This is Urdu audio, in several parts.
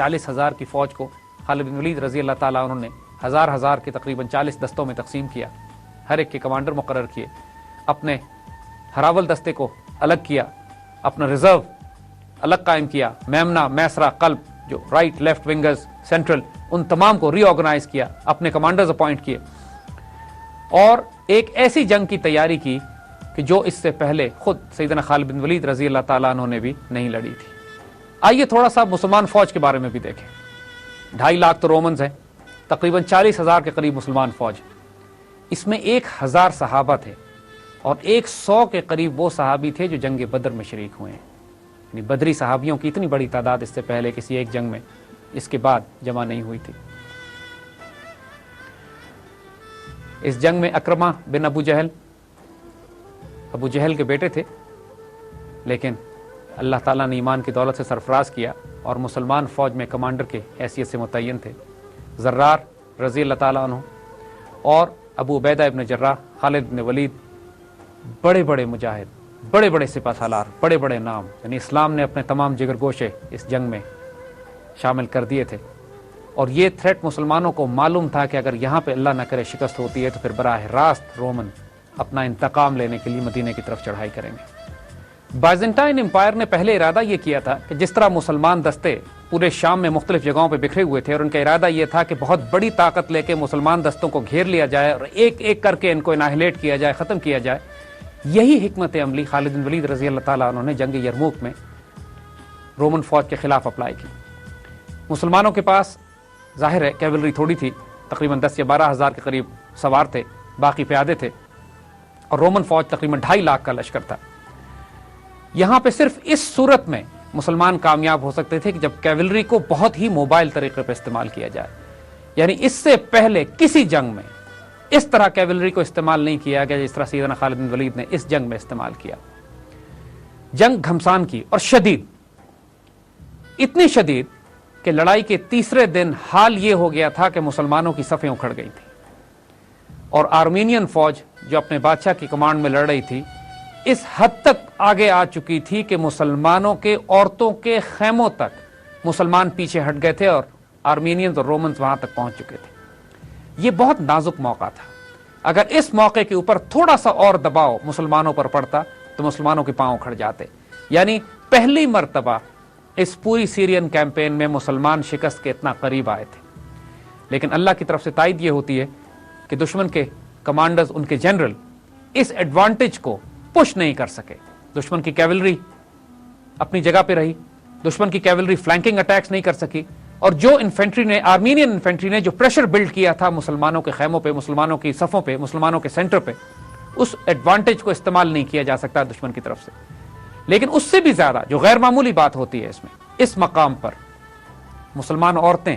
40,000 کی فوج کو خالد بن ولید رضی اللہ تعالیٰ عنہ نے ہزار کے تقریباً 40 دستوں میں تقسیم کیا، ہر ایک کے کمانڈر مقرر کیے، اپنے ہراول دستے کو الگ کیا، اپنا ریزرو الگ قائم کیا، میمنا، میسرا، قلب، جو رائٹ لیفٹ ونگرز، سینٹرل، ان تمام کو ری آرگنائز کیا، اپنے کمانڈرز اپوائنٹ کیے، اور ایک ایسی جنگ کی تیاری کی کہ جو اس سے پہلے خود سیدنا خالد بن ولید رضی اللہ تعالیٰ عنہ نے بھی نہیں لڑی تھی۔ آئیے تھوڑا سا مسلمان فوج کے بارے میں بھی دیکھیں۔ 2.5 لاکھ تو رومنز ہیں، تقریباً 40,000 کے قریب مسلمان فوج، اس میں 1,000 صحابہ تھے اور 100 کے قریب وہ صحابی تھے جو جنگ بدر میں شریک ہوئے ہیں۔ یعنی بدری صحابیوں کی اتنی بڑی تعداد اس سے پہلے کسی ایک جنگ میں اس کے بعد جمع نہیں ہوئی تھی۔ اس جنگ میں اکرمہ بن ابو جہل کے بیٹے تھے، لیکن اللہ تعالیٰ نے ایمان کی دولت سے سرفراز کیا اور مسلمان فوج میں کمانڈر کے حیثیت سے متعین تھے۔ زرار رضی اللہ تعالیٰ عنہ اور ابو عبیدہ ابن جراح، خالد بن ولید، بڑے بڑے مجاہد، بڑے بڑے سپہ سالار، بڑے بڑے نام، یعنی اسلام نے اپنے تمام جگر گوشے اس جنگ میں شامل کر دیے تھے، اور یہ تھریٹ مسلمانوں کو معلوم تھا کہ اگر یہاں پہ اللہ نہ کرے شکست ہوتی ہے تو پھر براہ راست رومن اپنا انتقام لینے کے لیے مدینے کی طرف چڑھائی کریں گے۔ بائزنٹائن امپائر نے پہلے ارادہ یہ کیا تھا کہ جس طرح مسلمان دستے پورے شام میں مختلف جگہوں پہ بکھرے ہوئے تھے اور ان کا ارادہ یہ تھا کہ بہت بڑی طاقت لے کے مسلمان دستوں کو گھیر لیا جائے اور ایک ایک کر کے ان کو اناہلیٹ کیا جائے، ختم کیا جائے، یہی حکمت عملی خالد بن ولید رضی اللہ تعالیٰ عنہ نے جنگ یرموک میں رومن فوج کے خلاف اپلائی کی۔ مسلمانوں کے پاس ظاہر ہے کیولری تھوڑی تھی، تقریباً 10 یا 12,000 کے قریب سوار تھے، باقی پیادے تھے، اور رومن فوج تقریباً 2.5 لاکھ کا لشکر تھا۔ یہاں پہ صرف اس صورت میں مسلمان کامیاب ہو سکتے تھے کہ جب کیولری کو بہت ہی موبائل طریقے پہ استعمال کیا جائے، یعنی اس سے پہلے کسی جنگ میں اس طرح کیولری کو استعمال نہیں کیا گیا جس طرح سیدنا خالد بن ولید نے اس جنگ میں استعمال کیا۔ جنگ گھمسان کی اور شدید، اتنی شدید کہ لڑائی کے تیسرے دن حال یہ ہو گیا تھا کہ مسلمانوں کی صفیں اکھڑ گئی تھیں، اور آرمینین فوج جو اپنے بادشاہ کی کمانڈ میں لڑ رہی تھی اس حد تک آگے آ چکی تھی کہ مسلمانوں کے عورتوں کے خیموں تک مسلمان پیچھے ہٹ گئے تھے اور آرمینینز اور رومنز وہاں تک پہنچ چکے تھے۔ یہ بہت نازک موقع تھا، اگر اس موقع کے اوپر تھوڑا سا اور دباؤ مسلمانوں پر پڑتا تو مسلمانوں کے پاؤں اکھڑ جاتے۔ یعنی پہلی مرتبہ اس پوری سیرین کیمپین میں مسلمان شکست کے اتنا قریب آئے تھے، لیکن اللہ کی طرف سے تائید یہ ہوتی ہے کہ دشمن کے کمانڈرز، ان کے جنرل اس ایڈوانٹیج کو پش نہیں کر سکے۔ دشمن کی کیولری اپنی جگہ پہ رہی، دشمن کی کیولری فلینکنگ اٹیکس نہیں کر سکی، اور جو انفینٹری نے، آرمینین انفینٹری نے جو پریشر بلڈ کیا تھا مسلمانوں کے خیموں پہ، مسلمانوں کی صفوں پہ، مسلمانوں کے سینٹر پہ، اس ایڈوانٹیج کو استعمال نہیں کیا جا سکتا دشمن کی طرف سے۔ لیکن اس سے بھی زیادہ جو غیر معمولی بات ہوتی ہے اس میں، اس مقام پر مسلمان عورتیں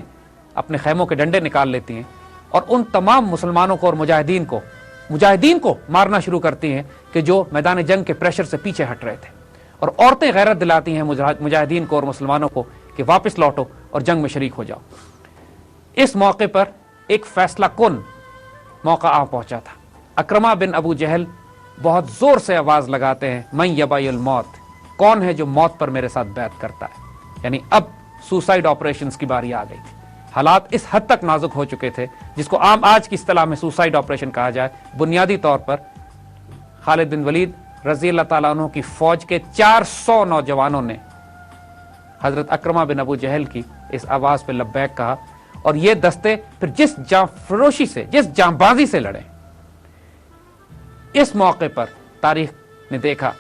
اپنے خیموں کے ڈنڈے نکال لیتی ہیں اور ان تمام مسلمانوں کو اور مجاہدین کو مارنا شروع کرتی ہیں کہ جو میدان جنگ کے پریشر سے پیچھے ہٹ رہے تھے، اور عورتیں غیرت دلاتی ہیں مجاہدین کو اور مسلمانوں کو کہ واپس لوٹو اور جنگ میں شریک ہو جاؤ۔ اس موقع پر ایک فیصلہ کن موقع آ پہنچا تھا۔ اکرمہ بن ابو جہل بہت زور سے آواز لگاتے ہیں، من یبائی الموت، کون ہے جو موت پر میرے ساتھ بیعت کرتا ہے؟ یعنی اب سوسائڈ آپریشنز کی باری آ گئی تھی۔ حالات اس حد تک نازک ہو چکے تھے جس کو عام آج کی اصطلاح میں سوسائڈ آپریشن کہا جائے۔ بنیادی طور پر خالد بن ولید رضی اللہ تعالیٰ عنہ کی فوج کے 400 نوجوانوں نے حضرت اکرمہ بن ابو جہل کی اس آواز پہ لبیک کہا، اور یہ دستے پھر جس جاں فروشی سے، جس جاں بازی سے لڑے، اس موقع پر تاریخ نے دیکھا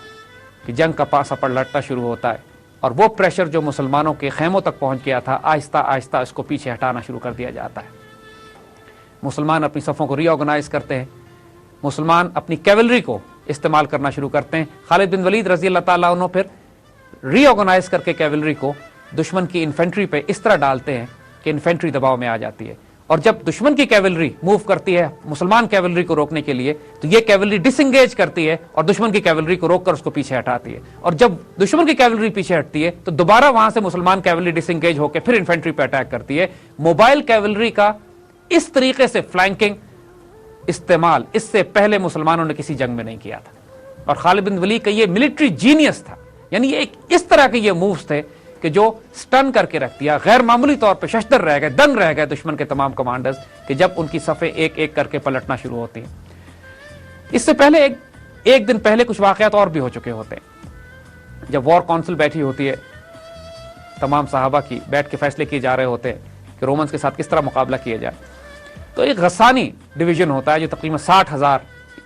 کہ جنگ کا پاسا پلٹنا شروع ہوتا ہے، اور وہ پریشر جو مسلمانوں کے خیموں تک پہنچ گیا تھا آہستہ آہستہ اس کو پیچھے ہٹانا شروع کر دیا جاتا ہے۔ مسلمان اپنی صفوں کو ری آرگنائز کرتے ہیں، مسلمان اپنی کیولری کو استعمال کرنا شروع کرتے ہیں۔ خالد بن ولید رضی اللہ تعالیٰ عنہ پھر ری آرگنائز کر کے کیولری کو دشمن کی انفینٹری پہ اس طرح ڈالتے ہیں کہ انفینٹری دباؤ میں آ جاتی ہے، اور جب دشمن کی کیولری موو کرتی ہے مسلمان کیولری کو روکنے کے لیے تو یہ کیولری ڈس انگیج کرتی ہے اور دشمن کی کیولری کو روک کر اس کو پیچھے ہٹاتی ہے، اور جب دشمن کی کیولری پیچھے ہٹتی ہے تو دوبارہ وہاں سے مسلمان کیولری ڈس انگیج ہو کے پھر انفینٹری پہ اٹیک کرتی ہے۔ موبائل کیولری کا اس طریقے سے فلینکنگ استعمال اس سے پہلے مسلمانوں نے کسی جنگ میں نہیں کیا تھا، اور خالد بن ولید کا یہ ملٹری جینیس تھا، یعنی ایک اس طرح کے یہ مووز تھے کہ جو سٹن کر کے رکھ دیا, غیر معمولی طور پہ ششدر رہ گئے, دنگ رہ گئے دشمن کے تمام کمانڈرز کہ جب ان کی صفیں ایک ایک کر کے پلٹنا شروع ہوتی ہیں. اس سے پہلے ایک دن پہلے کچھ واقعات اور بھی ہو چکے ہوتے ہیں. جب وار کونسل بیٹھی ہوتی ہے, تمام صحابہ کی بیٹھ کے فیصلے کیے جا رہے ہوتے ہیں کہ رومنز کے ساتھ کس طرح مقابلہ کیا جائے, تو ایک غسانی ڈویژن ہوتا ہے جو تقریباً 60,000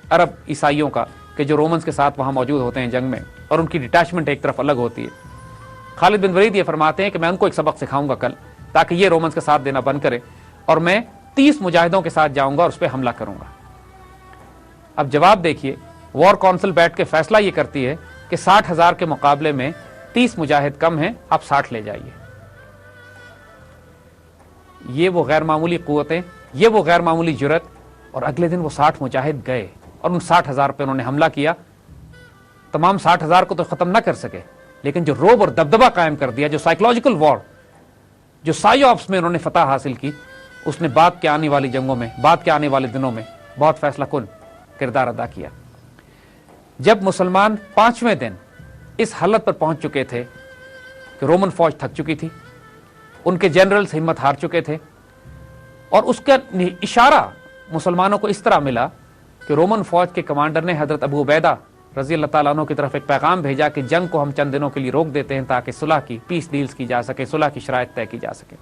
عرب عیسائیوں کا کہ جو رومنز کے ساتھ وہاں موجود ہوتے ہیں جنگ میں, اور ان کی ڈیٹیچمنٹ ایک طرف الگ ہوتی ہے. خالد بن ولید یہ فرماتے ہیں کہ میں ان کو ایک سبق سکھاؤں گا کل, تاکہ یہ رومنز کے ساتھ دینا بند کرے, اور میں 30 مجاہدوں کے ساتھ جاؤں گا اور اس پہ حملہ کروں گا. اب جواب دیکھیے, وار کونسل بیٹھ کے فیصلہ یہ کرتی ہے کہ 60,000 کے مقابلے میں 30 مجاہد کم ہیں, آپ 60 لے جائیے. یہ وہ غیر معمولی قوتیں, یہ وہ غیر معمولی جرت, اور اگلے دن وہ 60 مجاہد گئے اور ان 60,000 پہ انہوں نے حملہ کیا. تمام 60,000 کو تو ختم نہ کر سکے, لیکن جو روب اور دبدبہ قائم کر دیا, جو سائیکولوجیکل وار, جو سائیوپس میں انہوں نے فتح حاصل کی, اس نے بعد کے آنے والی جنگوں میں, بعد کے آنے والے دنوں میں بہت فیصلہ کن کردار ادا کیا. جب مسلمان 5ویں دن اس حالت پر پہنچ چکے تھے کہ رومن فوج تھک چکی تھی, ان کے جنرلز ہمت ہار چکے تھے, اور اس کا اشارہ مسلمانوں کو اس طرح ملا کہ رومن فوج کے کمانڈر نے حضرت ابو عبیدہ رضی اللہ تعالیٰ عنہ کی طرف ایک پیغام بھیجا کہ جنگ کو ہم چند دنوں کے لیے روک دیتے ہیں تاکہ صلح کی, پیس ڈیلز کی جا سکے, صلح کی شرائط طے کی جا سکے.